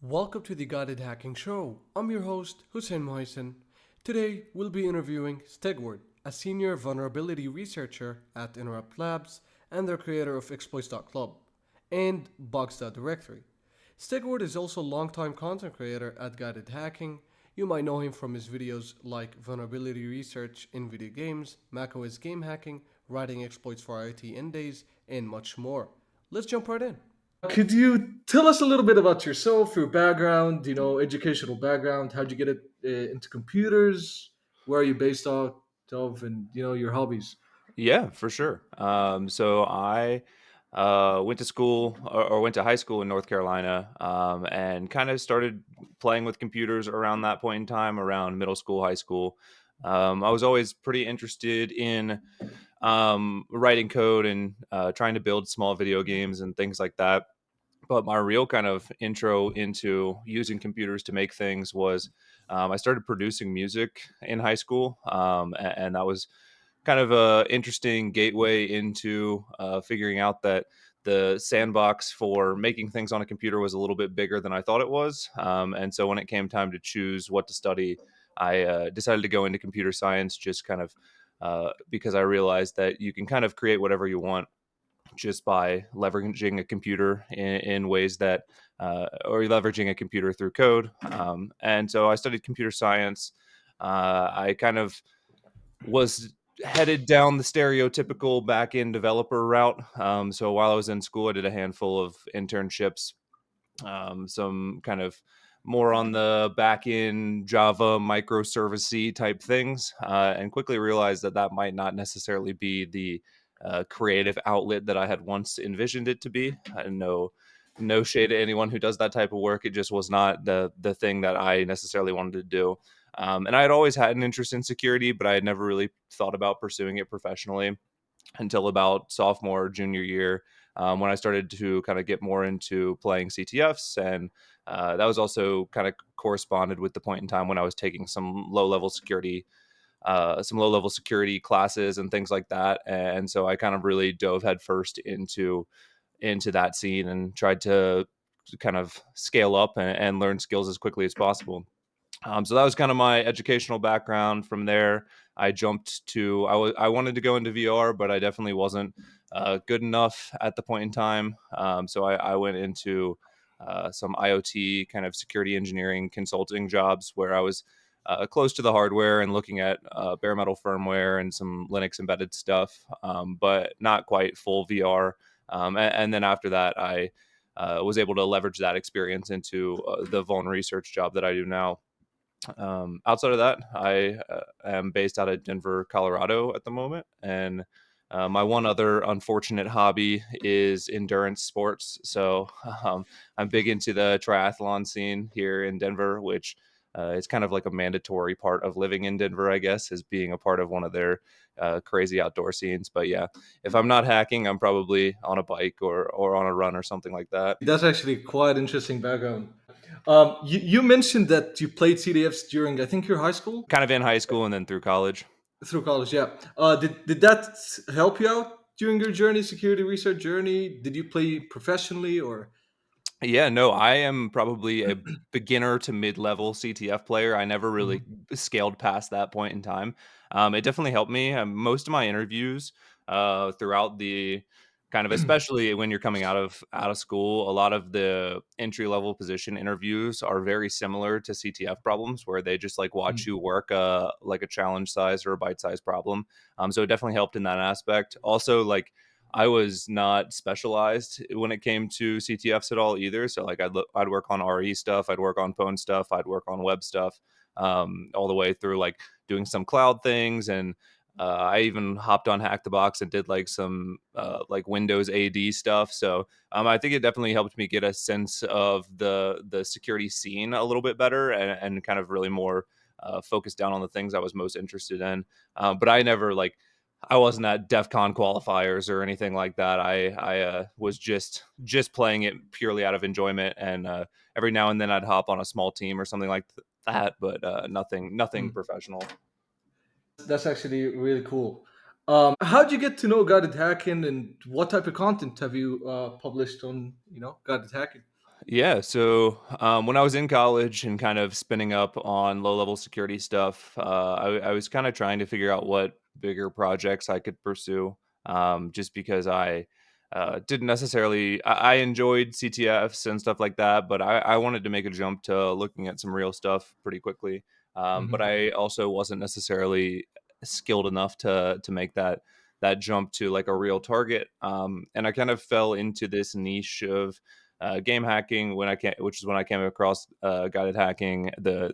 Welcome to the Guided Hacking Show. I'm your host, Hussein Mohsen. Today, we'll be interviewing Stigward, a senior vulnerability researcher at Interrupt Labs and the creator of Exploits.Club and Bugs.directory. Stigward is also a longtime content creator at Guided Hacking. You might know him from his videos like vulnerability research in video games, macOS game hacking, writing exploits for IoT N-Days, and much more. Let's jump right in. Could you tell us a little bit about yourself, your background, educational background? How'd you get it into computers? Where are you based out of, and your hobbies? Yeah, for sure. So I went to school or went to high school in North Carolina, and kind of started playing with computers around that point in time, around middle school, high school. I was always pretty interested in writing code and trying to build small video games and things like that. But my real kind of intro into using computers to make things was I started producing music in high school, and that was kind of a interesting gateway into figuring out that the sandbox for making things on a computer was a little bit bigger than I thought it was. And so when it came time to choose what to study, I decided to go into computer science, just kind of because I realized that you can kind of create whatever you want just by leveraging a computer in ways that, or leveraging a computer through code. And so I studied computer science. I kind of was headed down the stereotypical back end developer route. So while I was in school, I did a handful of internships, some kind of more on the back end Java microservice type things, and quickly realized that that might not necessarily be the creative outlet that I had once envisioned it to be. I no shade to anyone who does that type of work. It just was not the thing that I necessarily wanted to do. And I had always had an interest in security, but I had never really thought about pursuing it professionally until about sophomore, junior year, when I started to kind of get more into playing CTFs. And that was also kind of corresponded with the point in time when I was taking some low level security classes and things like that. And so I kind of really dove headfirst into that scene and tried to kind of scale up and learn skills as quickly as possible. So that was kind of my educational background. From there, I jumped to I wanted to go into VR, but I definitely wasn't good enough at the point in time. So I went into some IoT kind of security engineering consulting jobs where I was close to the hardware and looking at bare metal firmware and some Linux embedded stuff, but not quite full VR. And then after that, I was able to leverage that experience into the Vuln research job that I do now. Outside of that, I am based out of Denver, Colorado at the moment. And my one other unfortunate hobby is endurance sports. So I'm big into the triathlon scene here in Denver, which is kind of like a mandatory part of living in Denver, I guess, is being a part of one of their crazy outdoor scenes. But yeah, if I'm not hacking, I'm probably on a bike or on a run or something like that. That's actually quite interesting background. You mentioned that you played CDFs during, I think, your high school Kind of in high school and then through college. through college. Yeah. Did that help you out during your journey, security research journey? Did you play professionally or? Yeah, no, I am probably a beginner to mid-level CTF player. I never really Mhm. scaled past that point in time. It definitely helped me. Most of my interviews throughout the kind of, especially when you're coming out of school, a lot of the entry level position interviews are very similar to CTF problems, where they just like watch you work like a challenge size or a bite size problem. So it definitely helped in that aspect. Also, like I was not specialized when it came to CTFs at all either. So like I'd work on RE stuff, I'd work on phone stuff, I'd work on web stuff, all the way through like doing some cloud things. And I even hopped on Hack the Box and did like some like Windows AD stuff. So I think it definitely helped me get a sense of the security scene a little bit better, and kind of really more focused down on the things I was most interested in. But I wasn't at DEF CON qualifiers or anything like that. I was just playing it purely out of enjoyment, and every now and then I'd hop on a small team or something like that, but nothing Mm. professional. That's actually really cool. How'd you get to know guided hacking, and what type of content have you published on guided hacking? Yeah. So when I was in college and kind of spinning up on low level security stuff, I was kind of trying to figure out what bigger projects I could pursue. Just because I didn't necessarily, I enjoyed CTFs and stuff like that, but I wanted to make a jump to looking at some real stuff pretty quickly. But Hmm. I also wasn't necessarily skilled enough to make that jump to like a real target. And I kind of fell into this niche of game hacking which is when I came across guided hacking the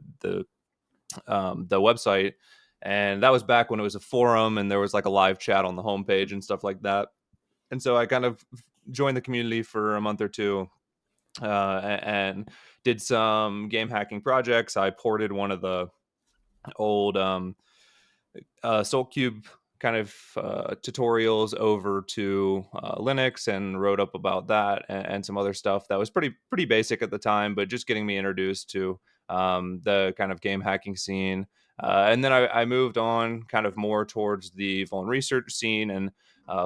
website, and that was back when it was a forum and there was like a live chat on the homepage and stuff like that. And so I kind of joined the community for a month or two, and did some game hacking projects. I ported one of the old SoulCube kind of tutorials over to Linux and wrote up about that and some other stuff that was pretty basic at the time, but just getting me introduced to the kind of game hacking scene. And then I moved on kind of more towards the vuln research scene and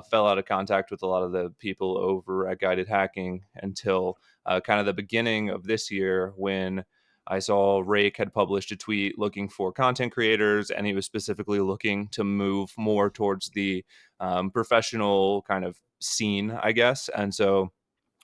fell out of contact with a lot of the people over at Guided Hacking until kind of the beginning of this year when I saw Rake had published a tweet looking for content creators, and he was specifically looking to move more towards the professional kind of scene, I guess. And so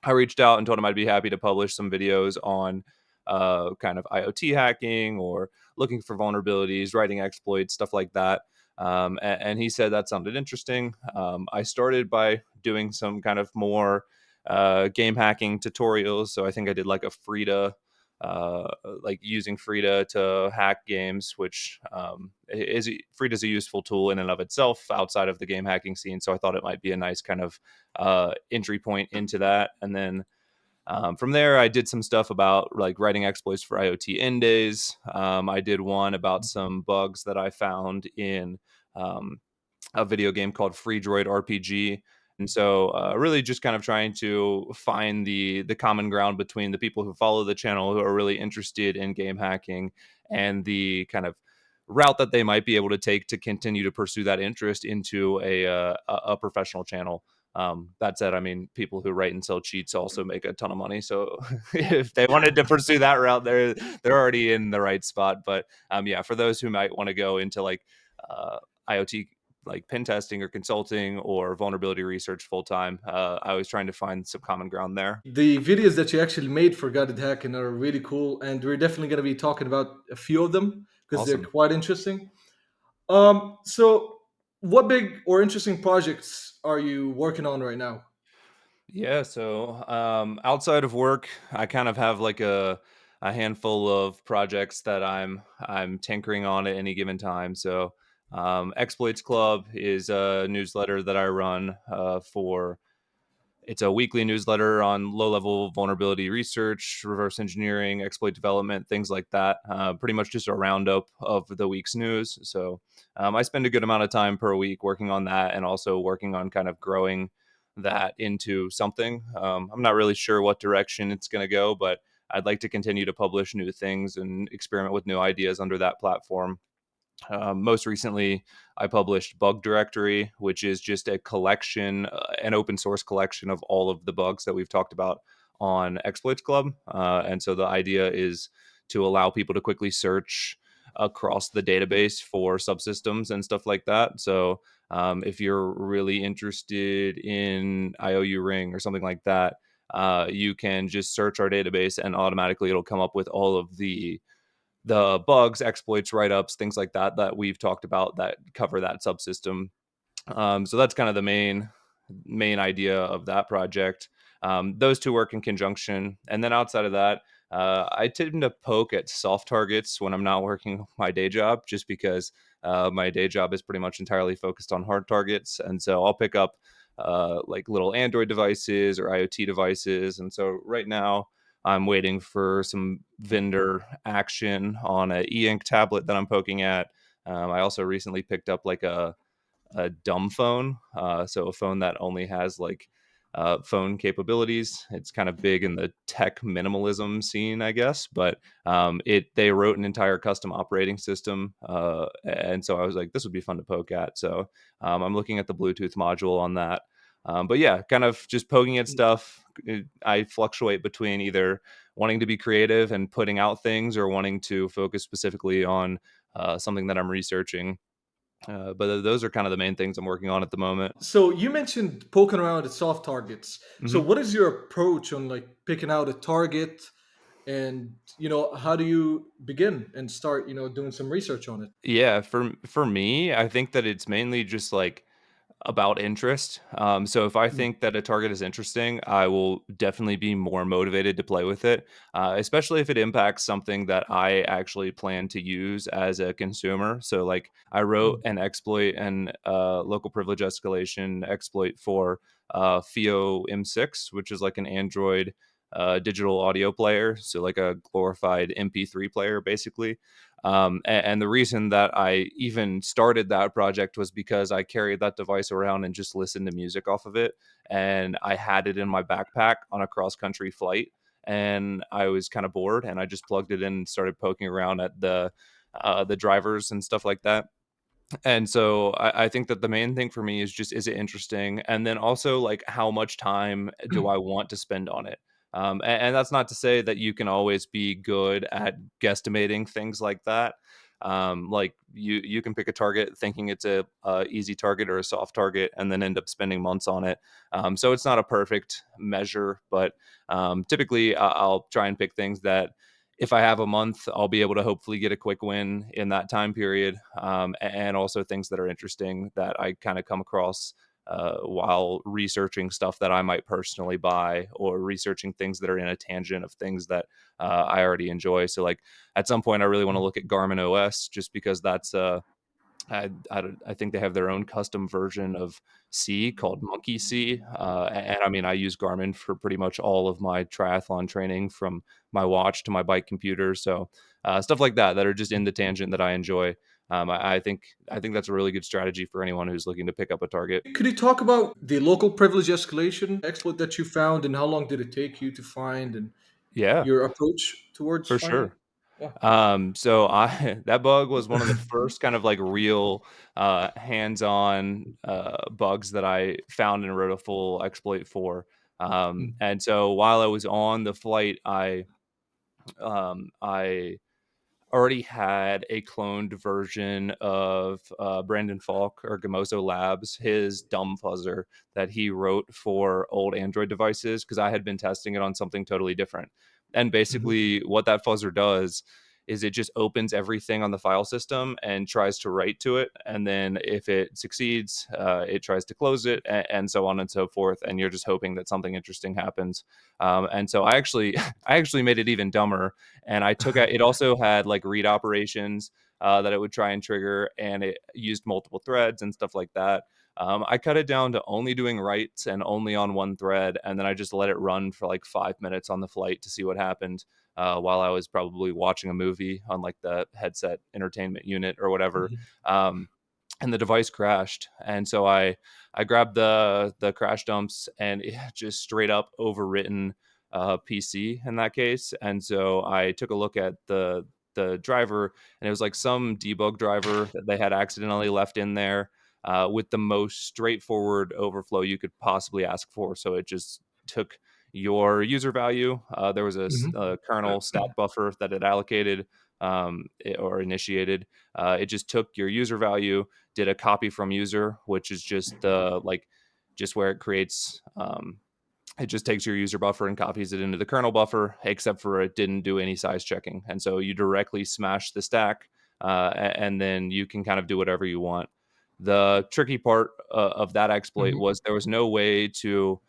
I reached out and told him I'd be happy to publish some videos on kind of IoT hacking or looking for vulnerabilities, writing exploits, stuff like that. And he said that sounded interesting. I started by doing some kind of more game hacking tutorials. So I think I did like a Frida, like using Frida to hack games, which Frida's a useful tool in and of itself outside of the game hacking scene. So I thought it might be a nice kind of entry point into that. And then from there, I did some stuff about like writing exploits for IoT N-Days. I did one about some bugs that I found in um, a video game called Free Droid RPG. And so, really, just kind of trying to find the common ground between the people who follow the channel who are really interested in game hacking and the kind of route that they might be able to take to continue to pursue that interest into a professional channel. That said, I mean, people who write and sell cheats also make a ton of money. So if they wanted to pursue that route, they're already in the right spot. But yeah, for those who might want to go into like IoT, like pen testing or consulting or vulnerability research full time, I was trying to find some common ground there. The videos that you actually made for Guided Hacking are really cool, and we're definitely going to be talking about a few of them because they're Awesome. quite interesting. So what big or interesting projects are you working on right now? Yeah, so outside of work, I kind of have like a handful of projects that I'm tinkering on at any given time. So Exploits Club is a newsletter that I run for. It's a weekly newsletter on low-level vulnerability research, reverse engineering, exploit development, things like that. Pretty much just a roundup of the week's news. So I spend a good amount of time per week working on that, and also working on kind of growing that into something. I'm not really sure what direction it's going to go, but I'd like to continue to publish new things and experiment with new ideas under that platform. Most recently, I published Bug Directory, which is just a collection, an open source collection of all of the bugs that we've talked about on Exploits Club. And so the idea is to allow people to quickly search across the database for subsystems and stuff like that. So if you're really interested in IOU Ring or something like that, you can just search our database and automatically it'll come up with all of the bugs, exploits, write ups, things like that that we've talked about that cover that subsystem. So that's kind of the main idea of that project. Those two work in conjunction, and then outside of that, I tend to poke at soft targets when I'm not working my day job, just because my day job is pretty much entirely focused on hard targets, and so I'll pick up like little Android devices or IoT devices. And so right now, I'm waiting for some vendor action on a e-ink tablet that I'm poking at. I also recently picked up like a dumb phone, so a phone that only has like phone capabilities. It's kind of big in the tech minimalism scene, I guess, but it they wrote an entire custom operating system, and so I was like, this would be fun to poke at. So I'm looking at the Bluetooth module on that. But yeah, kind of just poking at stuff. I fluctuate between either wanting to be creative and putting out things or wanting to focus specifically on something that I'm researching. But those are kind of the main things I'm working on at the moment. So you mentioned poking around at soft targets. So Mhm. what is your approach on like picking out a target, and how do you begin and start doing some research on it? Yeah, for me, I think that it's mainly just like about interest. So if I Mm, think that a target is interesting, I will definitely be more motivated to play with it, especially if it impacts something that I actually plan to use as a consumer. So, like, I wrote mm, an exploit and local privilege escalation exploit for FIO M6, which is like an Android digital audio player. So, like a glorified MP3 player, basically. And the reason that I even started that project was because I carried that device around and just listened to music off of it. And I had it in my backpack on a cross country flight. And I was kind of bored, and I just plugged it in and started poking around at the drivers and stuff like that. And so I think that the main thing for me is just, is it interesting? And then also, like, how much time do I want to spend on it? And that's not to say that you can always be good at guesstimating things like that. Like, you can pick a target thinking it's a easy target or a soft target, and then end up spending months on it. So it's not a perfect measure, but typically I'll try and pick things that, if I have a month, I'll be able to hopefully get a quick win in that time period. And also things that are interesting that I kind of come across while researching stuff that I might personally buy, or researching things that are in a tangent of things that I already enjoy. So, like, at some point, I really want to mm. look at Garmin OS, just because that's I think they have their own custom version of C called Monkey C. And I mean, I use Garmin for pretty much all of my triathlon training, from my watch to my bike computer. So stuff like that are just in the tangent that I enjoy. I think that's a really good strategy for anyone who's looking to pick up a target. Could you talk about the local privilege escalation exploit that you found, and how long did it take you to find, and Yeah, your approach towards for finding it? sure. Yeah. So I that bug was one of the first kind of like real hands-on bugs that I found and wrote a full exploit for. Mm, And so while I was on the flight, I already had a cloned version of Brandon Falk, or Gamozo Labs, his dumb fuzzer that he wrote for old Android devices, because I had been testing it on something totally different. And mhm, basically, what that fuzzer does is it just opens everything on the file system and tries to write to it. And then if it succeeds, it tries to close it, and so on and so forth. And you're just hoping that something interesting happens. And so I actually made it even dumber, and I took out, it also had like read operations that it would try and trigger, and it used multiple threads and stuff like that. I cut it down to only doing writes and only on one thread, and then I just let it run for like 5 minutes on the flight to see what happened, while I was probably watching a movie on like the headset entertainment unit or whatever. mhm, Um, and the device crashed, and so I grabbed the crash dumps, and it just straight up overwritten PC in that case. And so I took a look at the driver, and it was like some debug driver that they had accidentally left in there, with the most straightforward overflow you could possibly ask for. So it just took your user value. There was mhm, a kernel stat buffer that it allocated, or initiated. It just took your user value, did a copy from user, which is just like just where it creates. It just takes your user buffer and copies it into the kernel buffer, except for it didn't do any size checking. And so you directly smash the stack, and then you can kind of do whatever you want. The tricky part of that exploit mhm, was there was no way to,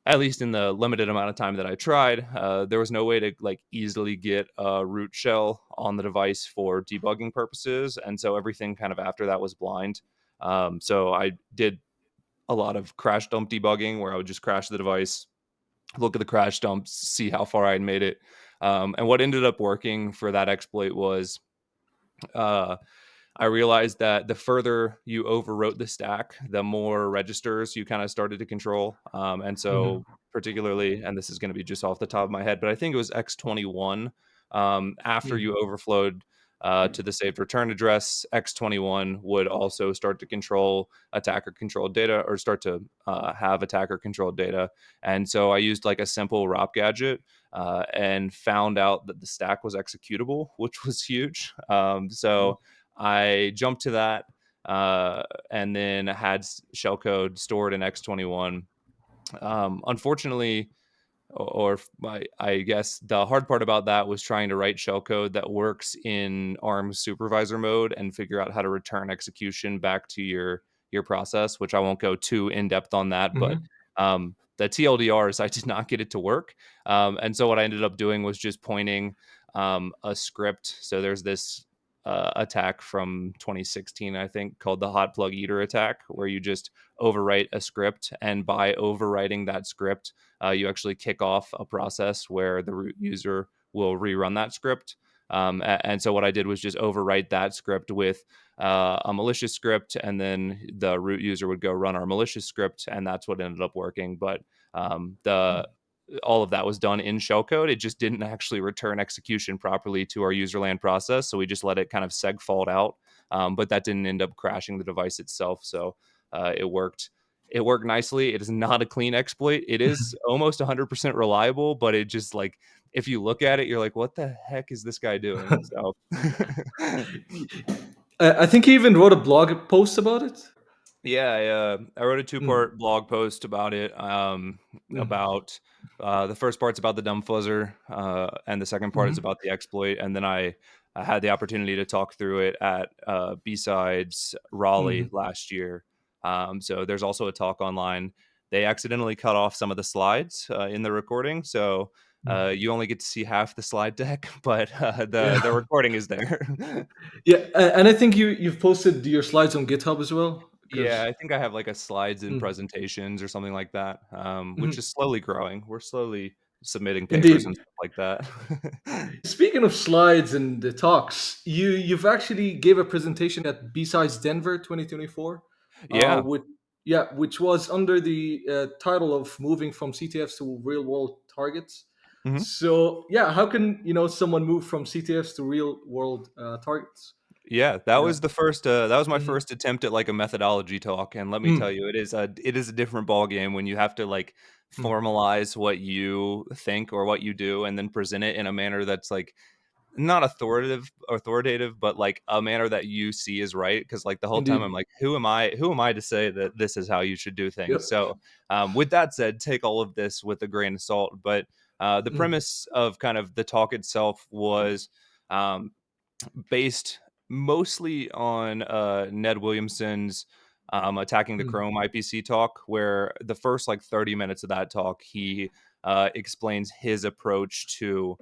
at least in the limited amount of time that I tried, there was no way to like easily get a root shell on the device for debugging purposes. And so everything kind of after that was blind. So I did a lot of crash dump debugging, where I would just crash the device, look at the crash dumps, see how far I had made it. And what ended up working for that exploit was, uh, I realized that the further you overwrote the stack, the more registers you kind of started to control. And mhm, so, particularly, and this is going to be just off the top of my head, but I think it was X21. After mhm, you overflowed to the saved return address. X21 would also start to control attacker controlled data, or start to have attacker controlled data. And so I used like a simple ROP gadget and found out that the stack was executable, which was huge. So I jumped to that and then had shellcode stored in X21. Unfortunately, I guess the hard part about that was trying to write shellcode that works in ARM supervisor mode and figure out how to return execution back to your process, which I won't go too in depth on that. But Mm-hmm. the TLDR is I did not get it to work. And so what I ended up doing was just pointing a script. So there's this attack from 2016, I think, called the hot plug eater attack, where you just overwrite a script. And by overwriting that script, you actually kick off a process where the root user will rerun that script. And so what I did was just overwrite that script with a malicious script, and then the root user would go run our malicious script, and that's what ended up working. But the all of that was done in shellcode. It just didn't actually return execution properly to our userland process, so we just let it kind of segfault out. But that didn't end up crashing the device itself. So it worked. It worked nicely. It is not a clean exploit. It is almost 100% reliable, but it just like, if you look at it, you're like, what the heck is this guy doing? So I think he even wrote a blog post about it. yeah, I wrote a Mm, two-part blog post about it. mm, About the first part's about the dumb fuzzer, and the second part is mhm, about the exploit. And then I had the opportunity to talk through it at B-Sides Raleigh mhm. last year. So there's also a talk online. They accidentally cut off some of the slides in the recording, so you only get to see half the slide deck, but the Yeah, recording is there. yeah, and I think you've posted your slides on GitHub as well, Yeah, because I think I have like a slides and presentations or something like that, which is slowly growing. We're slowly submitting papers and indeed. stuff like that. Speaking of slides and the talks, you've actually gave a presentation at B-Sides Denver 2024, Yeah. with which was under the title of moving from CTFs to real world targets. Mhm. So yeah, how can someone move from CTFs to real world targets? Yeah, that Yeah. was the first, that was my Mhm. first attempt at, like, a methodology talk, and let me tell Mm, you, it is a different ballgame when you have to, like, mm, formalize what you think or what you do and then present it in a manner that's, like, not authoritative, but, like, a manner that you see is right. Because like, the whole time I'm indeed. like, "Who am I to say that this is how you should do things?" Yep. So, with that said, take all of this with a grain of salt. But, the Mm, premise of kind of the talk itself was, um based mostly on Ned Williamson's attacking the mm, Chrome IPC talk, where the first like 30 minutes of that talk, he explains his approach to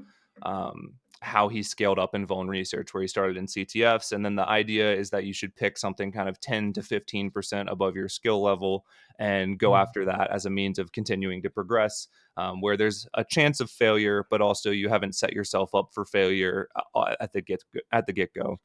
how he scaled up in vuln research, where he started in CTFs. And then the idea is that you should pick something kind of 10 to 15% above your skill level and go mm, after that as a means of continuing to progress, where there's a chance of failure, but also you haven't set yourself up for failure at the get go.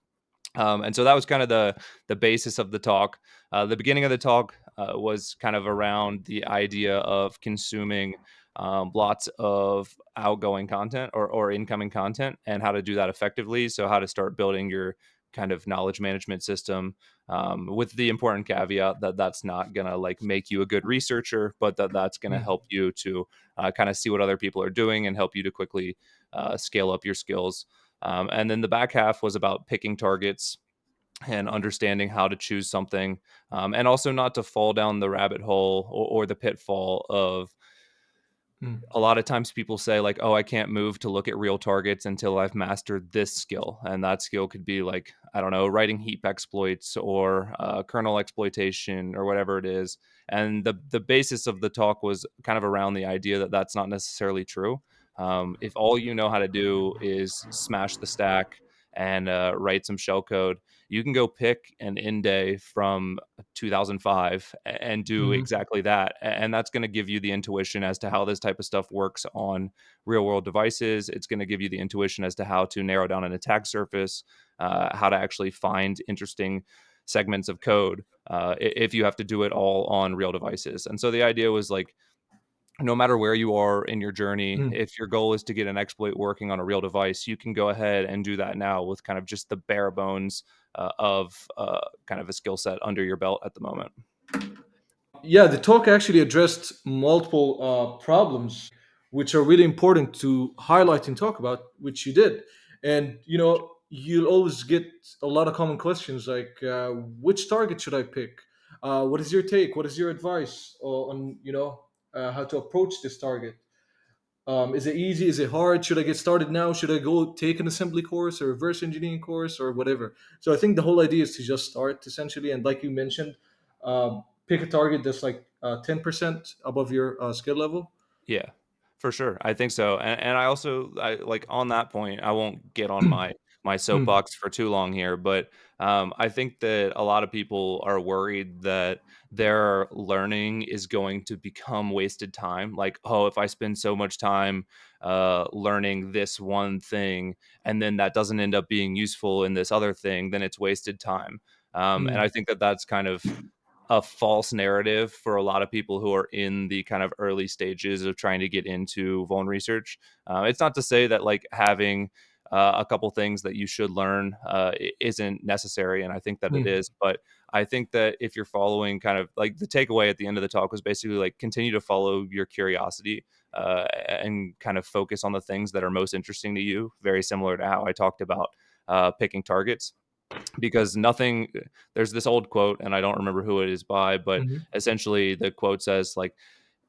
And so that was kind of the basis of the talk. The beginning of the talk was kind of around the idea of consuming lots of outgoing content or incoming content, and how to do that effectively. So how to start building your kind of knowledge management system, with the important caveat that that's not going to like make you a good researcher, but that's going to mm, help you to kind of see what other people are doing and help you to quickly scale up your skills. And then the back half was about picking targets and understanding how to choose something, and also not to fall down the rabbit hole or the pitfall of, mm, a lot of times people say like, oh, I can't move to look at real targets until I've mastered this skill. And that skill could be like, I don't know, writing heap exploits or kernel exploitation or whatever it is. And the basis of the talk was kind of around the idea that that's not necessarily true. If all you know how to do is smash the stack and write some shell code, you can go pick an N-Day from 2005 and do mhm, exactly that. And that's going to give you the intuition as to how this type of stuff works on real world devices. It's going to give you the intuition as to how to narrow down an attack surface, how to actually find interesting segments of code, if you have to do it all on real devices. And so the idea was like, no matter where you are in your journey, Mm. if your goal is to get an exploit working on a real device, you can go ahead and do that now with kind of just the bare bones of kind of a skill set under your belt at the moment. Yeah, the talk actually addressed multiple which are really important to highlight and talk about, which you did. And you'll always get a lot of common questions like, which target should I pick? What is your take? What is your advice on how to approach this target? Is it easy? Is it hard? Should I get started now? Should I go take an assembly course or reverse engineering course or whatever? So I think the whole idea is to just start essentially, and like you mentioned, pick a target that's like 10% above your skill level. Yeah, for sure. I think so. And I also like on that point, I won't get on my Mm, soapbox for too long here, but I think that a lot of people are worried that their learning is going to become wasted time. Like, oh, if I spend so much time learning this one thing and then that doesn't end up being useful in this other thing, then it's wasted time. And mm, I think that that's kind of a false narrative for a lot of people who are in the kind of early stages of trying to get into vuln research. It's not to say that like having a couple things that you should learn isn't necessary, and I think that it mm, is. But I think that if you're following kind of like the takeaway at the end of the talk was basically like continue to follow your curiosity and kind of focus on the things that are most interesting to you. Very similar to how I talked about picking targets because nothing there's this old quote and I don't remember who it is by, but mhm, essentially the quote says like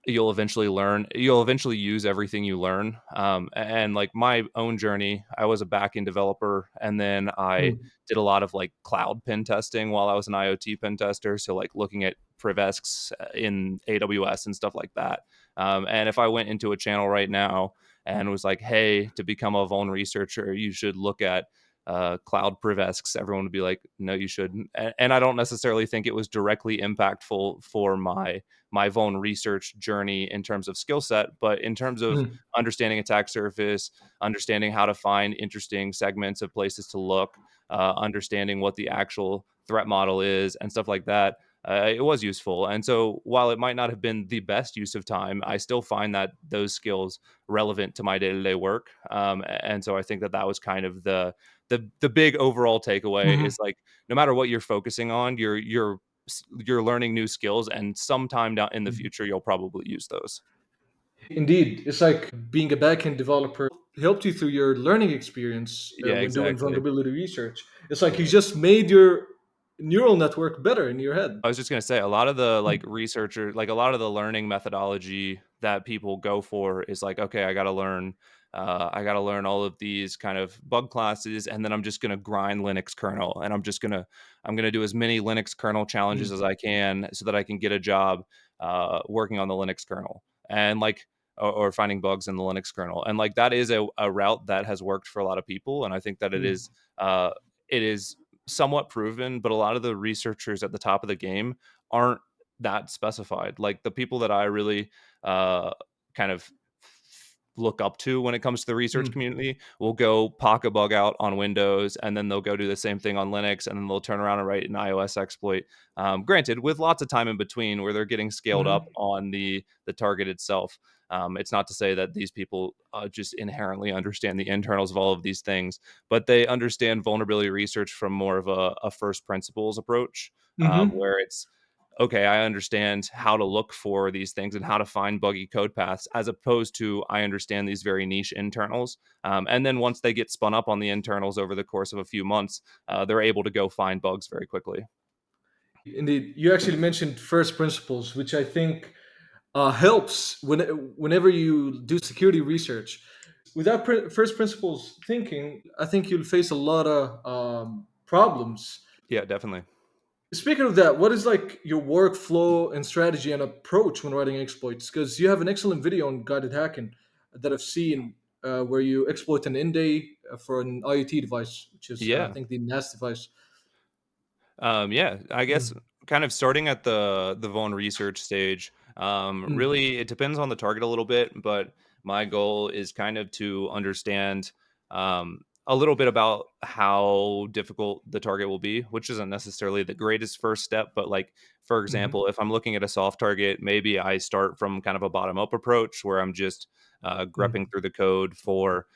you'll eventually use everything you learn. And like my own journey, I was a back-end developer and then I mm, did a lot of like cloud pen testing while I was an IoT pen tester, so like looking at privesks in AWS and stuff like that. And if I went into a channel right now and was like, hey, to become a vuln researcher you should look at cloud privesks, everyone would be like, no, you shouldn't. And I don't necessarily think it was directly impactful for my vuln research journey in terms of skill set, but in terms of mm, understanding attack surface, understanding how to find interesting segments of places to look, understanding what the actual threat model is, and stuff like that. It was useful. And so while it might not have been the best use of time, I still find that those skills relevant to my day to day work. And so I think that that was kind of the big overall takeaway mhm. is like no matter what you're focusing on, you're learning new skills, and sometime down in the future you'll probably use those. Indeed, it's like being a backend developer helped you through your learning experience Yeah, when doing exactly. vulnerability research. It's like you just made your neural network better in your head. I was just gonna say a lot of the like researcher, like a lot of the learning methodology that people go for is like, okay, I gotta learn all of these kind of bug classes, and then I'm just gonna grind Linux kernel, and I'm gonna do as many Linux kernel challenges Mm, as I can so that I can get a job working on the Linux kernel, and like or finding bugs in the Linux kernel, and like that is a route that has worked for a lot of people, and I think that mm, uh, it is somewhat proven, but a lot of the researchers at the top of the game aren't that specified. Like the people that I really kind of look up to when it comes to the research mm, community will go pock a bug out on Windows and then they'll go do the same thing on Linux and then they'll turn around and write an iOS exploit. Granted, with lots of time in between where they're getting scaled up mhm, on the target itself. It's not to say that these people just inherently understand the internals of all of these things, but they understand vulnerability research from more of a first principles approach, mhm. where it's okay, I understand how to look for these things and how to find buggy code paths, as opposed to I understand these very niche internals. And then once they get spun up on the internals over the course of a few months, they're able to go find bugs very quickly. Indeed, you actually mentioned first principles, which I think helps whenever you do security research. Without first principles thinking, I think you'll face a lot of problems. Yeah, definitely. Speaking of that, what is like your workflow and strategy and approach when writing exploits? Because you have an excellent video on guided hacking that I've seen where you exploit an N-Day for an IoT device, which is I Yeah. think the NAS device. Yeah, I guess Mm, kind of starting at the Vaughn research stage. mm, Really, it depends on the target a little bit, but my goal is kind of to understand. a little bit about how difficult the target will be, which isn't necessarily the greatest first step. But like, for Hmm. example, if I'm looking at a soft target, maybe I start from kind of a bottom up approach where I'm just grepping through the code for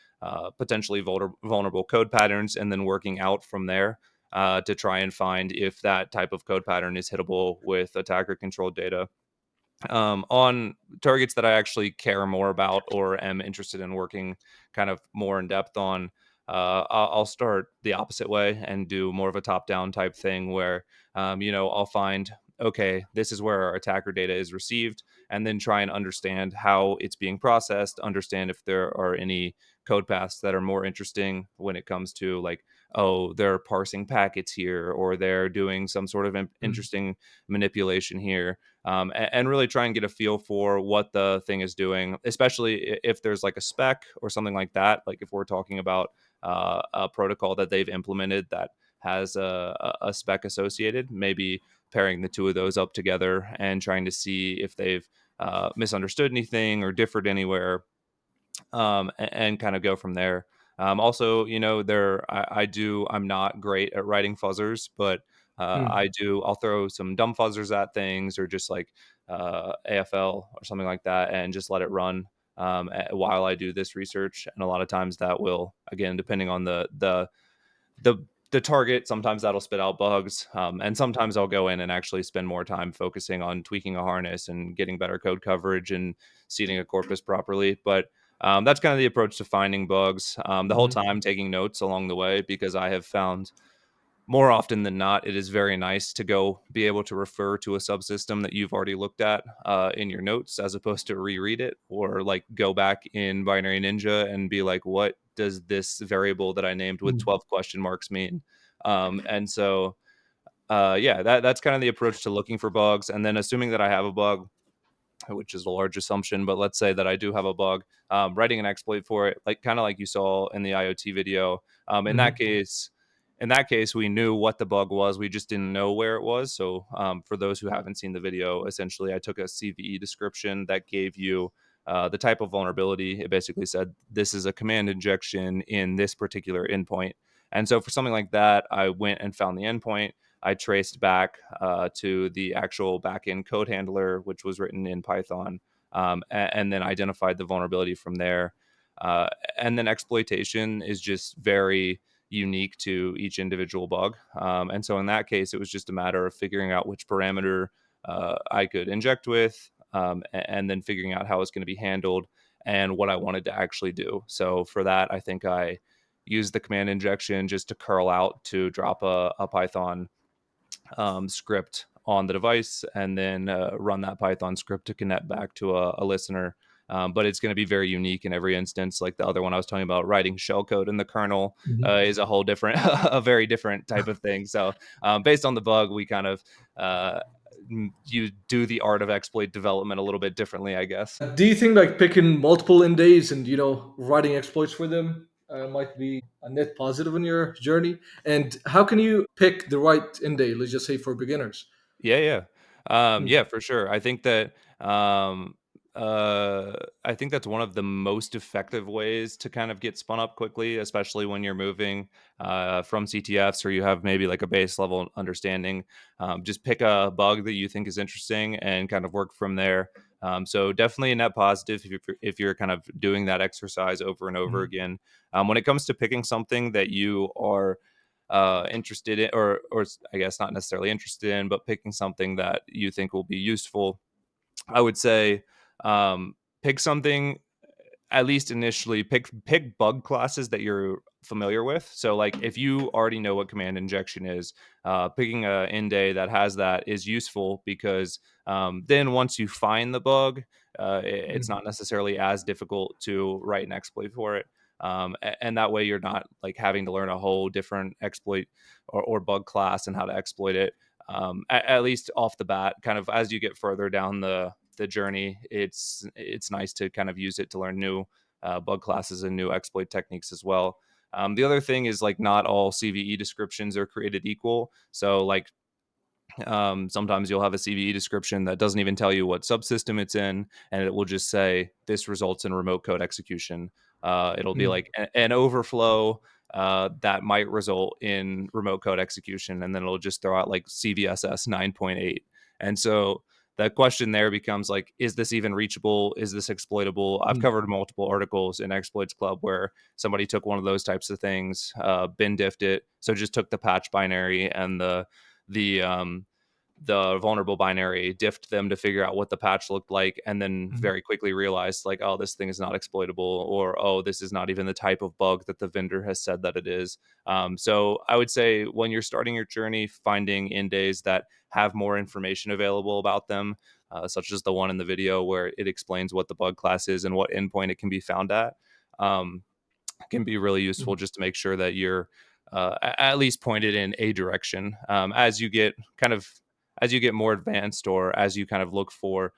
potentially vulnerable code patterns and then working out from there to try and find if that type of code pattern is hittable with attacker controlled data. On targets that I actually care more about or am interested in working kind of more in depth on, I'll start the opposite way and do more of a top down type thing where, I'll find, okay, this is where our attacker data is received, and then try and understand how it's being processed, understand if there are any code paths that are more interesting when it comes to like, oh, they're parsing packets here, or they're doing some sort of interesting manipulation here, and really try and get a feel for what the thing is doing, especially if there's like a spec or something like that. Like if we're talking about a protocol that they've implemented that has a spec associated, maybe pairing the two of those up together and trying to see if they've misunderstood anything or differed anywhere, and kind of go from there. Also, I'm not great at writing fuzzers, but I'll throw some dumb fuzzers at things or just like AFL or something like that and just let it run while I do this research. And a lot of times that will, again, depending on the the target, sometimes that'll spit out bugs, and sometimes I'll go in and actually spend more time focusing on tweaking a harness and getting better code coverage and seeding a corpus properly. But that's kind of the approach to finding bugs. The whole Hmm. time taking notes along the way, because I have found more often than not, it is very nice to go be able to refer to a subsystem that you've already looked at in your notes, as opposed to reread it or like go back in Binary Ninja and be like, what does this variable that I named with 12 question marks mean? And so, yeah, that's kind of the approach to looking for bugs. And then assuming that I have a bug, which is a large assumption, but let's say that I do have a bug, writing an exploit for it, like kind of like you saw in the IoT video. Hmm. In that case, we knew what the bug was. We just didn't know where it was. So, for those who haven't seen the video, essentially, I took a CVE description that gave you the type of vulnerability. It basically said this is a command injection in this particular endpoint. And so, for something like that, I went and found the endpoint. I traced back to the actual backend code handler, which was written in Python, and then identified the vulnerability from there. Uh, and then exploitation is just very unique to each individual bug. And so in that case, it was just a matter of figuring out which parameter I could inject with, and then figuring out how it's going to be handled and what I wanted to actually do. So for that, I think I used the command injection just to curl out to drop a Python script on the device, and then run that Python script to connect back to a listener. But it's going to be very unique in every instance. Like the other one I was talking about, writing shellcode in the kernel is a whole different, a very different type of thing. So based on the bug, we kind of you do the art of exploit development a little bit differently, I guess. Do you think like picking multiple N-Days and writing exploits for them might be a net positive in your journey? And how can you pick the right N-Day? Let's just say for beginners. Yeah, yeah. Mm. Yeah, for sure. Um, I think that's one of the most effective ways to kind of get spun up quickly, especially when you're moving from CTFs or you have maybe like a base level understanding. Just pick a bug that you think is interesting and kind of work from there. So definitely a net positive if you're kind of doing that exercise over and over Mhm. again. When it comes to picking something that you are interested in, or I guess not necessarily interested in, but picking something that you think will be useful, I would say pick something, at least initially pick bug classes that you're familiar with. So like if you already know what command injection is, picking a N-Day that has that is useful, because then once you find the bug, it's Mhm. not necessarily as difficult to write an exploit for it. And that way you're not like having to learn a whole different exploit or bug class and how to exploit it. At least off the bat, kind of as you get further down the journey, it's nice to kind of use it to learn new bug classes and new exploit techniques as well. The other thing is like not all CVE descriptions are created equal. So like sometimes you'll have a CVE description that doesn't even tell you what subsystem it's in, and it will just say this results in remote code execution. It'll be Mhm. like an overflow that might result in remote code execution, and then it'll just throw out like CVSS 9.8. And so the question there becomes like, is this even reachable? Is this exploitable? I've Mm. covered multiple articles in Exploits.Club where somebody took one of those types of things, bin diffed it, so just took the patch binary and the the vulnerable binary, diffed them to figure out what the patch looked like, and then Mhm. very quickly realized like, oh, this thing is not exploitable, or oh, this is not even the type of bug that the vendor has said that it is. So I would say when you're starting your journey, finding N-Days that have more information available about them, such as the one in the video where it explains what the bug class is and what endpoint it can be found at. Um, can be really useful Mhm. just to make sure that you're at least pointed in a direction as you get as you get more advanced, or as you kind of look for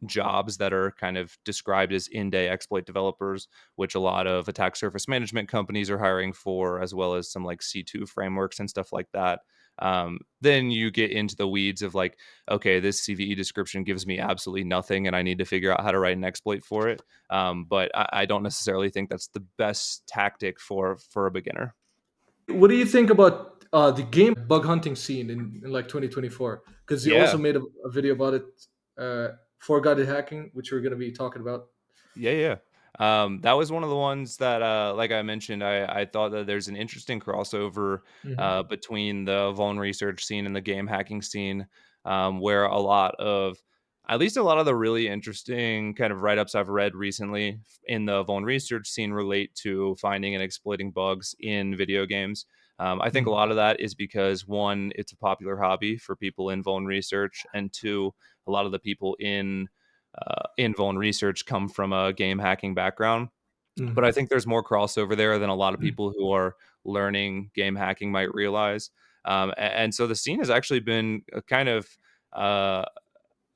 jobs that are kind of described as in-day exploit developers, which a lot of attack surface management companies are hiring for, as well as some like C2 frameworks and stuff like that. Then you get into the weeds of like, okay, this CVE description gives me absolutely nothing, and I need to figure out how to write an exploit for it. But I don't necessarily think that's the best tactic for a beginner. What do you think about the game bug hunting scene in like 2024? Because you also Yeah. made a video about it for guided hacking, which we're going to be talking about. Yeah, yeah. That was one of the ones that, like I mentioned, I thought that there's an interesting crossover Hmm. between the vuln research scene and the game hacking scene, where a lot of, at least a lot of the really interesting kind of write ups I've read recently in the vuln research scene relate to finding and exploiting bugs in video games. I think a lot of that is because one, it's a popular hobby for people in vuln research, and two, a lot of the people in vuln research come from a game hacking background. But I Hmm. think there's more crossover there than a lot of people who are learning game hacking might realize. And so the scene has actually been uh,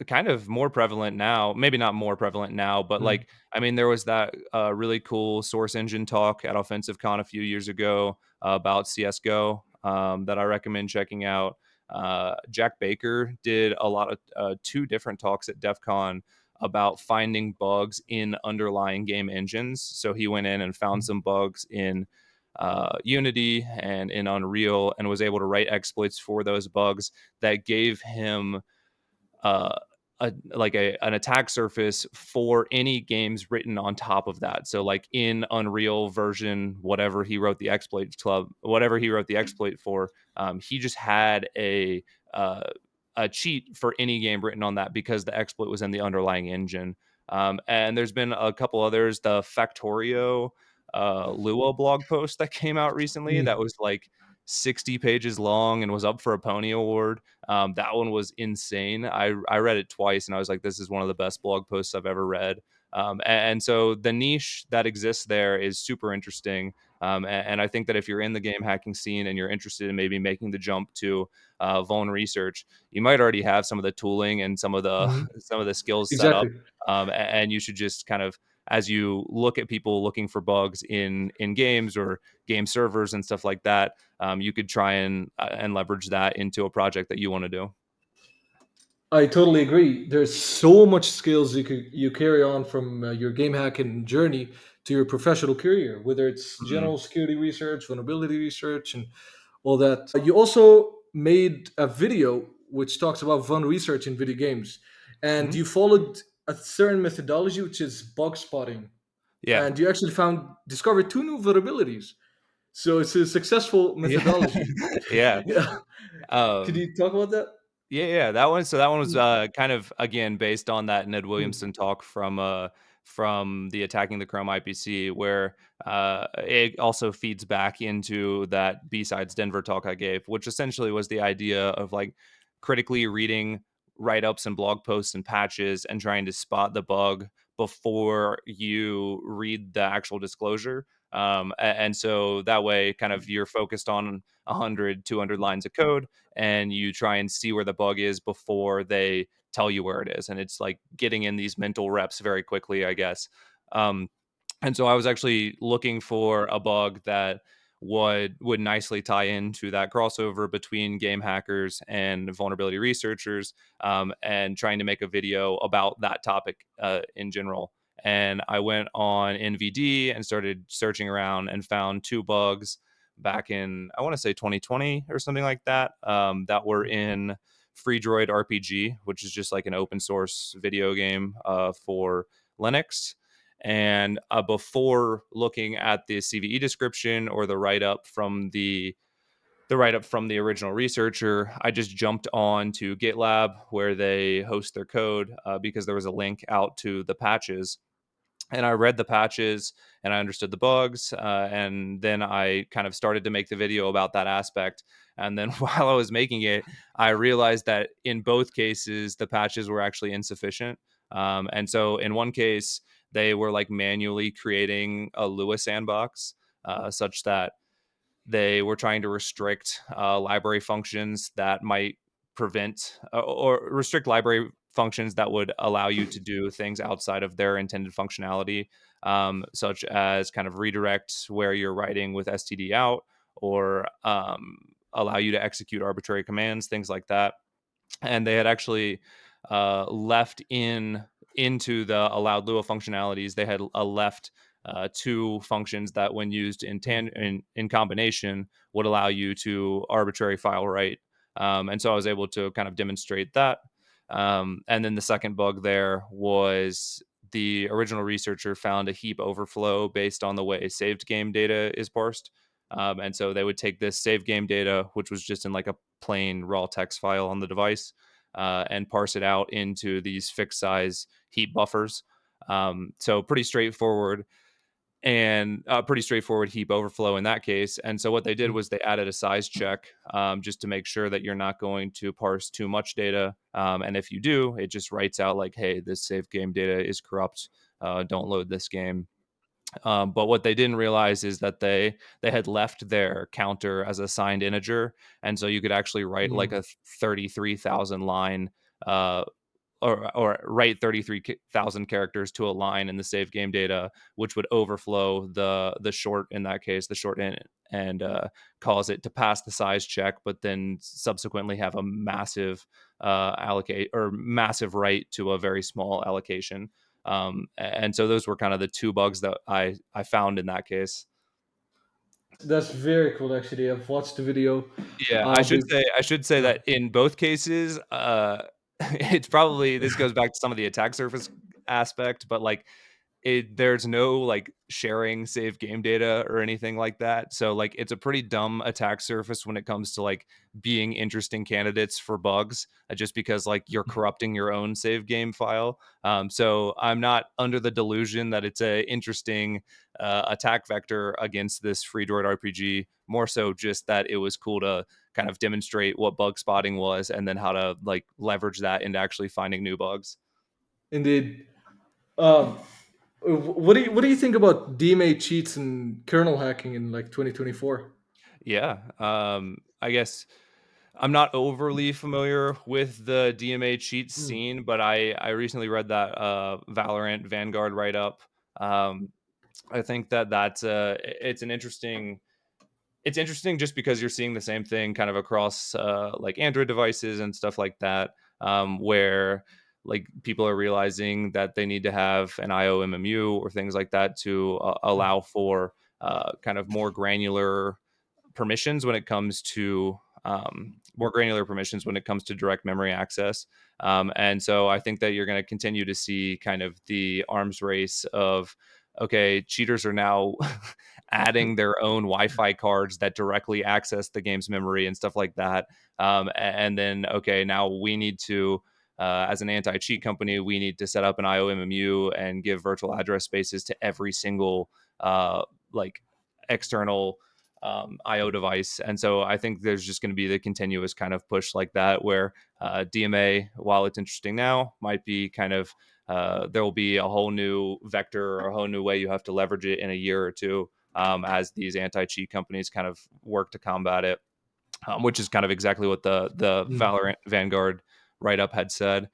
kind of more prevalent now, maybe not more prevalent now, but like, I mean, there was that really cool source engine talk at Offensive Con a few years ago about CSGO that I recommend checking out. Jack Baker did a lot of two different talks at DEF CON about finding bugs in underlying game engines. So he went in and found some bugs in Unity and in Unreal, and was able to write exploits for those bugs that gave him uh, an attack surface for any games written on top of that. So like in Unreal version, whatever he wrote the exploit for, he just had uh, a cheat for any game written on that because the exploit was in the underlying engine. And there's been a couple others. The Factorio Lua blog post that came out recently that was like 60 pages long and was up for a Pony Award. That one was insane. I read it twice and I was like, this is one of the best blog posts I've ever read. And so the niche that exists there is super interesting. And I think that if you're in the game hacking scene and you're interested in maybe making the jump to vuln research, you might already have some of the tooling and some of the Hmm. some of the skills set up. Exactly. And you should just kind of, as you look at people looking for bugs in games or game servers and stuff like that, you could try and leverage that into a project that you want to do. I totally agree. There's so much skills you carry on from your game hacking journey to your professional career, whether it's Mhm. general security research, vulnerability research, and all that. You also made a video which talks about fun research in video games, and Mhm. you followed a certain methodology which is bug spotting, Yeah. and you actually found discovered two new vulnerabilities. So it's a successful Yeah. methodology. Yeah. Yeah. Could Um, you talk about that? yeah, yeah, that one was, Mm, kind of, again, based on that Ned mm, Williamson talk from the Attacking the Chrome IPC, where, it also feeds back into that B-Sides Denver talk I gave, which essentially was the idea of, like, critically reading write-ups and blog posts and patches and trying to spot the bug before you read the actual disclosure. And so that way, kind of, you're focused on 100, 200 lines of code, and you try and see where the bug is before they tell you where it is. And it's like getting in these mental reps very quickly, I guess. Um, and so I was actually looking for a bug that would nicely tie into that crossover between game hackers and vulnerability researchers, and trying to make a video about that topic in general. And I went on NVD and started searching around and found two bugs back in, I want to say 2020 or something like that, that were in Free Droid RPG, which is just like an open source video game for Linux. And before looking at the CVE description or the write up from the original researcher, I just jumped on to GitLab where they host their code because there was a link out to the patches, and I read the patches and I understood the bugs. And then I kind of started to make the video about that aspect. And then while I was making it, I realized that in both cases, the patches were actually insufficient. And so in one case, they were like manually creating a Lua sandbox such that they were trying to restrict library functions that might prevent or restrict library functions that would allow you to do things outside of their intended functionality, such as kind of redirect where you're writing with std out, or allow you to execute arbitrary commands, things like that. And they had actually left into the allowed Lua functionalities. They had left two functions that, when used in combination, would allow you to arbitrary file write. And so I was able to kind of demonstrate that. And then the second bug there was the original researcher found a heap overflow based on the way saved game data is parsed. And so they would take this save game data, which was just in like a plain raw text file on the device, and parse it out into these fixed size heap buffers. So pretty straightforward heap overflow in that case. And so what they did was they added a size check, just to make sure that you're not going to parse too much data. And if you do, it just writes out like, hey, this save game data is corrupt. Don't load this game. But what they didn't realize is that they had left their counter as a signed integer, and so you could actually write like Mm. a 33,000 line, uh, or write 33,000 characters to a line in the save game data, which would overflow the short, in that case, the short in, and cause it to pass the size check, but then subsequently have a massive allocate or massive write to a very small allocation. And so those were kind of the two bugs that I found in that case. That's very cool. Actually, I've watched the video. Yeah, Uh, be- I should say yeah. that in both cases, it's probably, this goes back to some of the attack surface aspect, but like there's no like sharing save game data or anything like that. So like it's a pretty dumb attack surface when it comes to like being interesting candidates for bugs, just because like you're corrupting your own save game file. So I'm not under the delusion that it's a interesting attack vector against this free droid RPG. More so just that it was cool to kind of demonstrate what bug spotting was and then how to like leverage that into actually finding new bugs. Indeed. Um, what do you think about DMA cheats and kernel hacking in like 2024? Yeah. I guess I'm not overly familiar with the DMA cheats Mm. scene, but I recently read that Valorant Vanguard write up. Um, I think that it's an interesting, it's interesting just because you're seeing the same thing kind of across like Android devices and stuff like that, where like people are realizing that they need to have an IOMMU or things like that to allow for kind of permissions when it comes to more granular permissions when it comes to direct memory access. And so I think that you're going to continue to see kind of the arms race of, okay, cheaters are now adding their own Wi-Fi cards that directly access the game's memory and stuff like that. And then, okay, now we need to, as an anti-cheat company, we need to set up an IOMMU and give virtual address spaces to every single like external IO device. And so I think there's just going to be the continuous kind of push like that, where DMA, while it's interesting now, might be kind of there will be a whole new vector or a whole new way you have to leverage it in a year or two, as these anti-cheat companies kind of work to combat it, which is kind of exactly what the Mm. Valorant Vanguard write up had said.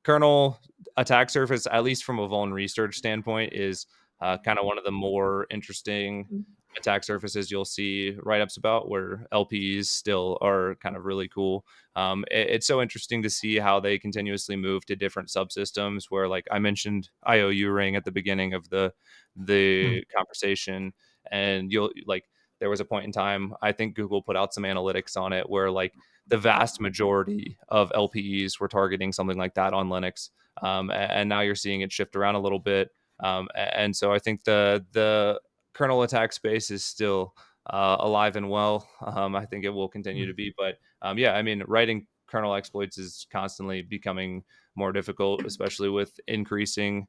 Kernel attack surface, at least from a vuln research standpoint, is kind of one of the more interesting attack surfaces you'll see write ups about, where LPEs still are kind of really cool. It's so interesting to see how they continuously move to different subsystems. Where, like I mentioned, IOU ring at the beginning of the Mm. conversation, and you'll like there was a point in time, I think Google put out some analytics on it where like the vast majority of LPEs were targeting something like that on Linux. And now you're seeing it shift around a little bit. And so I think the kernel attack space is still alive and well. I think it will continue to be. But yeah, I mean, writing kernel exploits is constantly becoming more difficult, especially with increasing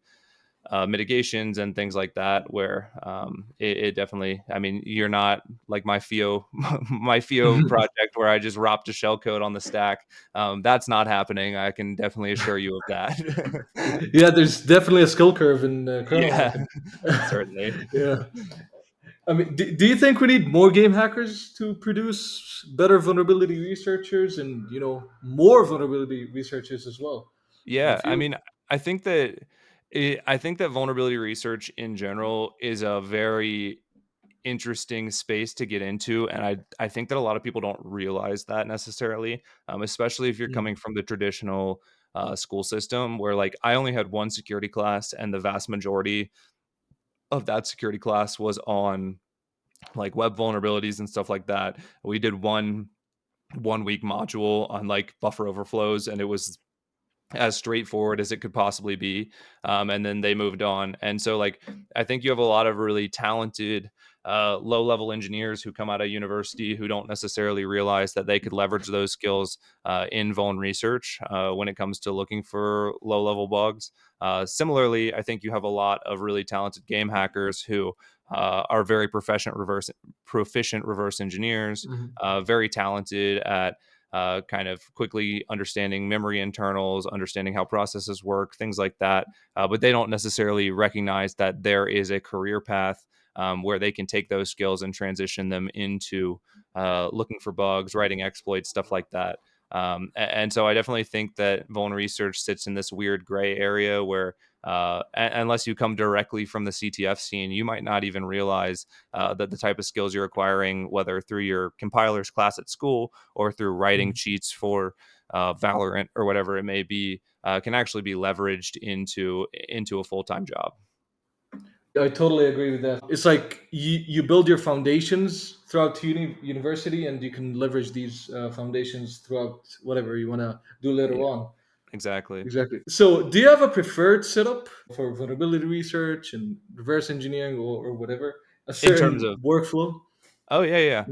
mitigations and things like that, where it definitely, I mean, you're not like my FIO my FIO project where I just wrapped a shellcode on the stack. That's not happening. I can definitely assure you of that. Yeah, there's definitely a skill curve in kernel Yeah, hacking. certainly. Yeah. I mean, do you think we need more game hackers to produce better vulnerability researchers and, more vulnerability researchers as well in the Yeah, I field? mean, I think that I think that vulnerability research in general is a very interesting space to get into, and I think that a lot of people don't realize that necessarily, especially if you're Mm. coming from the traditional school system, where like I only had one security class, and the vast majority of that security class was on like web vulnerabilities and stuff like that. We did one week module on like buffer overflows, and it was as straightforward as it could possibly be. And then they moved on. And so, like, I think you have a lot of really talented low level engineers who come out of university who don't necessarily realize that they could leverage those skills in vuln research when it comes to looking for low level bugs. Similarly, I think you have a lot of really talented game hackers who are very proficient reverse engineers, Mhm. very talented at kind of quickly understanding memory internals, understanding how processes work, things like that. But they don't necessarily recognize that there is a career path where they can take those skills and transition them into looking for bugs, writing exploits, stuff like that. And so I definitely think that vuln research sits in this weird gray area where unless you come directly from the CTF scene, you might not even realize that the type of skills you're acquiring, whether through your compiler's class at school or through writing Mhm. cheats for Valorant or whatever it may be, can actually be leveraged into a full time job. I totally agree with that. It's like you build your foundations throughout university, and you can leverage these foundations throughout whatever you want to do later Yeah, on. exactly. Exactly. So, do you have a preferred setup for vulnerability research and reverse engineering, or whatever? A In terms certain of workflow? Oh yeah, yeah.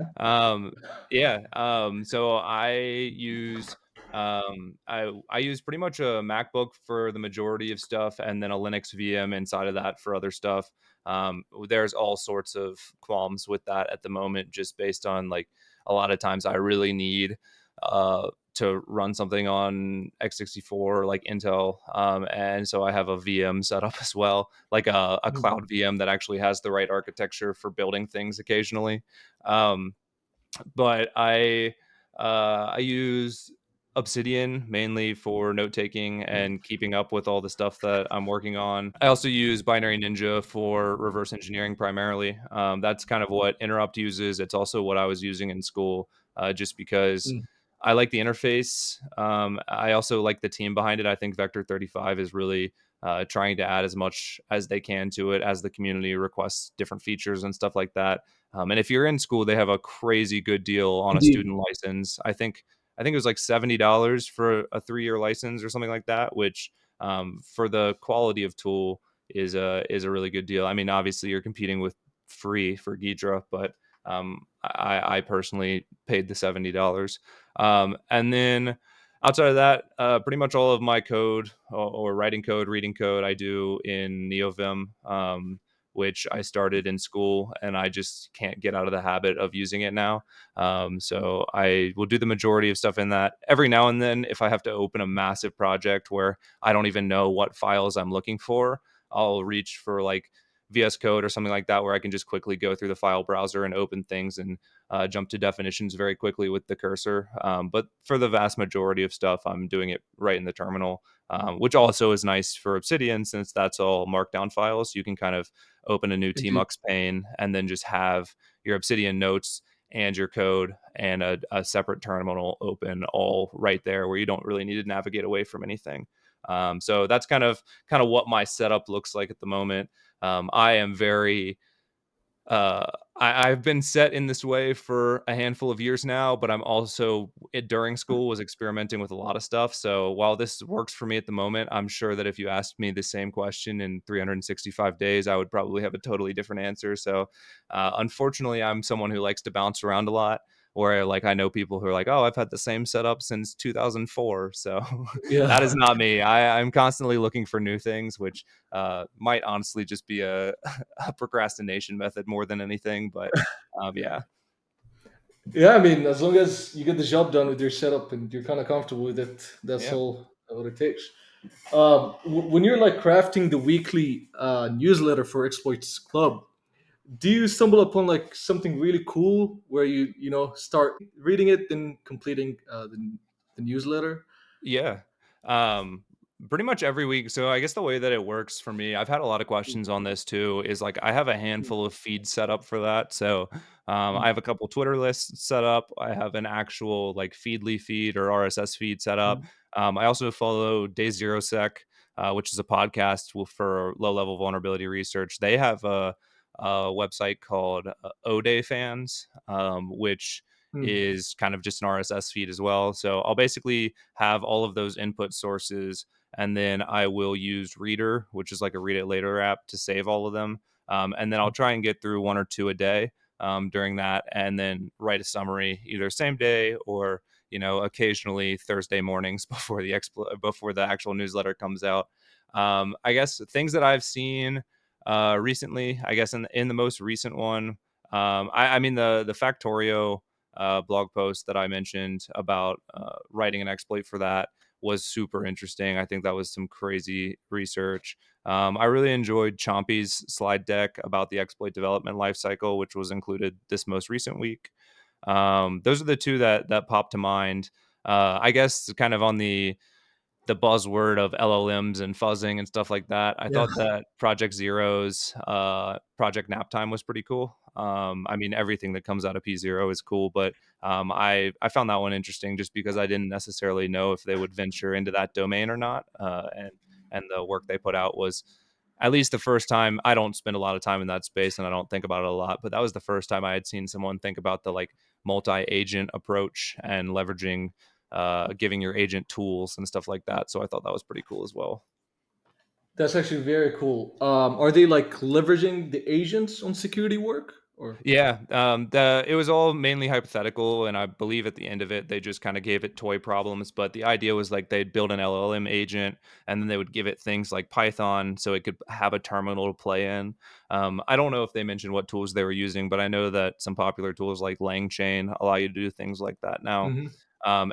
Yeah. Yeah. So I use pretty much a MacBook for the majority of stuff, and then a Linux VM inside of that for other stuff. There's all sorts of qualms with that at the moment, just based on like a lot of times I really need to run something on x64 like Intel, and so I have a VM set up as well, like a Mhm. cloud VM that actually has the right architecture for building things occasionally. Um, but I use Obsidian mainly for note taking and keeping up with all the stuff that I'm working on. I also use Binary Ninja for reverse engineering primarily. That's kind of what Interrupt uses. It's also what I was using in school, just because Mm. I like the interface. I also like the team behind it. I think Vector 35 is really trying to add as much as they can to it as the community requests different features and stuff like that. And if you're in school, they have a crazy good deal on a Indeed. student license. I think it was like $70 for a 3 year license or something like that, which for the quality of tool is a really good deal. I mean, obviously you're competing with free for Ghidra, but I personally paid the $70. And then outside of that, pretty much all of my code or writing code, reading code, I do in NeoVim. Which I started in school, and I just can't get out of the habit of using it now. So I will do the majority of stuff in that. Every now and then, if I have to open a massive project where I don't even know what files I'm looking for, I'll reach for like VS Code or something like that, where I can just quickly go through the file browser and open things and jump to definitions very quickly with the cursor. But for the vast majority of stuff, I'm doing it right in the terminal, which also is nice for Obsidian since that's all markdown files. You can kind of open a new Indeed. tmux pane and then just have your Obsidian notes and your code and a separate terminal open all right there, where you don't really need to navigate away from anything. So that's kind of what my setup looks like at the moment. I am very uh, I've been set in this way for a handful of years now, but I'm also during school was experimenting with a lot of stuff. So while this works for me at the moment, I'm sure that if you asked me the same question in 365 days, I would probably have a totally different answer. So unfortunately, I'm someone who likes to bounce around a lot. Where like I know people who are like, oh, I've had the same setup since 2004. So that is Yeah. not me. I'm constantly looking for new things, which might honestly just be a procrastination method more than anything. But yeah, Yeah, I mean, as long as you get the job done with your setup and you're kind of comfortable with it, that's yeah, all it takes. When you're like crafting the weekly newsletter for Exploits Club, do you stumble upon like something really cool where you start reading it and completing the newsletter? yeah. Um, Pretty much every week. So I guess the way that it works for me, I've had a lot of questions on this too. Is like I have a handful of feeds set up for that. So I have a couple Twitter lists set up. I have an actual like Feedly feed or RSS feed set up. I also follow Day Zero Sec, which is a podcast for low level vulnerability research. They have a website called Ode Fans, which Hmm. is kind of just an RSS feed as well. So I'll basically have all of those input sources, and then I will use Reader, which is like a read it later app, to save all of them. And then I'll try and get through one or two a day during that, and then write a summary either same day or occasionally Thursday mornings before the actual newsletter comes out. I guess things that I've seen recently, I guess in the most recent one, I mean the Factorio blog post that I mentioned about writing an exploit for that was super interesting. I think that was some crazy research. I really enjoyed Chompy's slide deck about the exploit development lifecycle, which was included this most recent week. Those are the two that popped to mind. I guess kind of on the buzzword of LLMs and fuzzing and stuff like that. I Yeah, thought that Project Zero's Project Nap Time was pretty cool. I mean, everything that comes out of P Zero is cool, but I found that one interesting just because I didn't necessarily know if they would venture into that domain or not. And the work they put out was at least the first time. I don't spend a lot of time in that space and I don't think about it a lot, but that was the first time I had seen someone think about the like multi-agent approach and leveraging giving your agent tools and stuff like that. So I thought that was pretty cool as well. that's actually very cool. Are they like leveraging the agents on security work or? Yeah, the it was all mainly hypothetical, and I believe at the end of it, they just kind of gave it toy problems. But the idea was like they'd build an LLM agent, and then they would give it things like Python, so it could have a terminal to play in. I don't know if they mentioned what tools they were using, but I know that some popular tools like LangChain allow you to do things like that now. Mhm.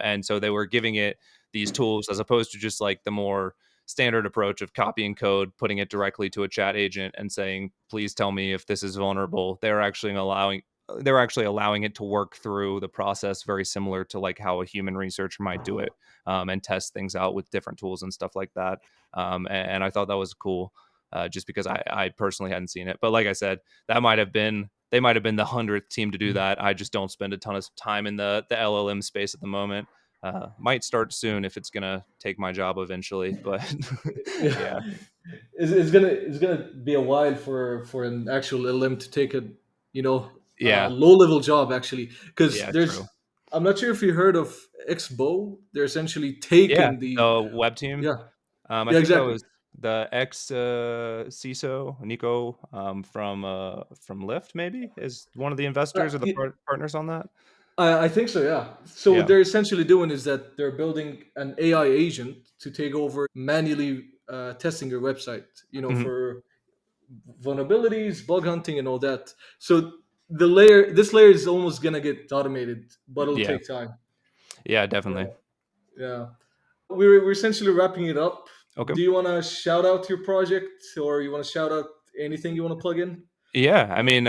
And so they were giving it these tools as opposed to just like the more standard approach of copying code, putting it directly to a chat agent and saying, please tell me if this is vulnerable. They're actually allowing it to work through the process very similar to like how a human researcher might do it, and test things out with different tools and stuff like that. And I thought that was cool, just because I personally hadn't seen it. But like I said, they might have been the 100th team to do that. I just don't spend a ton of time in the LLM space at the moment. Might start soon if it's gonna take my job eventually, but Yeah, yeah, it's gonna be a while for an actual LM to take a yeah, low level job actually, because yeah, true. there's I'm not sure if you heard of Expo. They're essentially Yeah, taken the the web team. yeah, I yeah, think that exactly. was the ex CISO Nico, from Lyft. Maybe is one of the investors or the Yeah, partners on that. I think so, yeah. So what Yeah. they're essentially doing is that they're building an AI agent to take over manually testing your website, Mhm. for vulnerabilities, bug hunting, and all that. So this layer is almost gonna get automated, but it'll Yeah. take time. Yeah. Yeah, Definitely. yeah. We're essentially wrapping it up. Okay. Do you want to shout out your project, or you want to shout out anything you want to plug in? Yeah, I mean,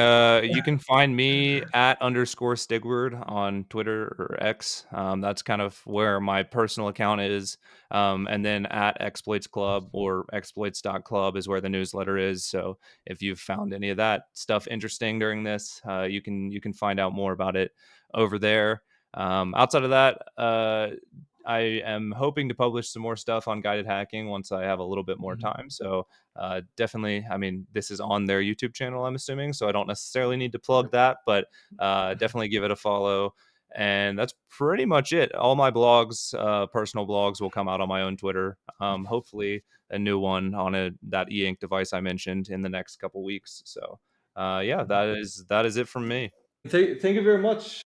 you can find me at underscore Stigward on Twitter or X. That's kind of where my personal account is. And then at Exploits Club or exploits.club is where the newsletter is. So if you've found any of that stuff interesting during this, you can find out more about it over there. Outside of that, I am hoping to publish some more stuff on guided hacking once I have a little bit more Mhm. time. So definitely, I mean, this is on their YouTube channel, I'm assuming, so I don't necessarily need to plug that, but definitely give it a follow. And that's pretty much it. All my blogs, personal blogs, will come out on my own Twitter. Hopefully, a new one on that e-ink device I mentioned in the next couple weeks. So, yeah, that is it from me. Thank you very much.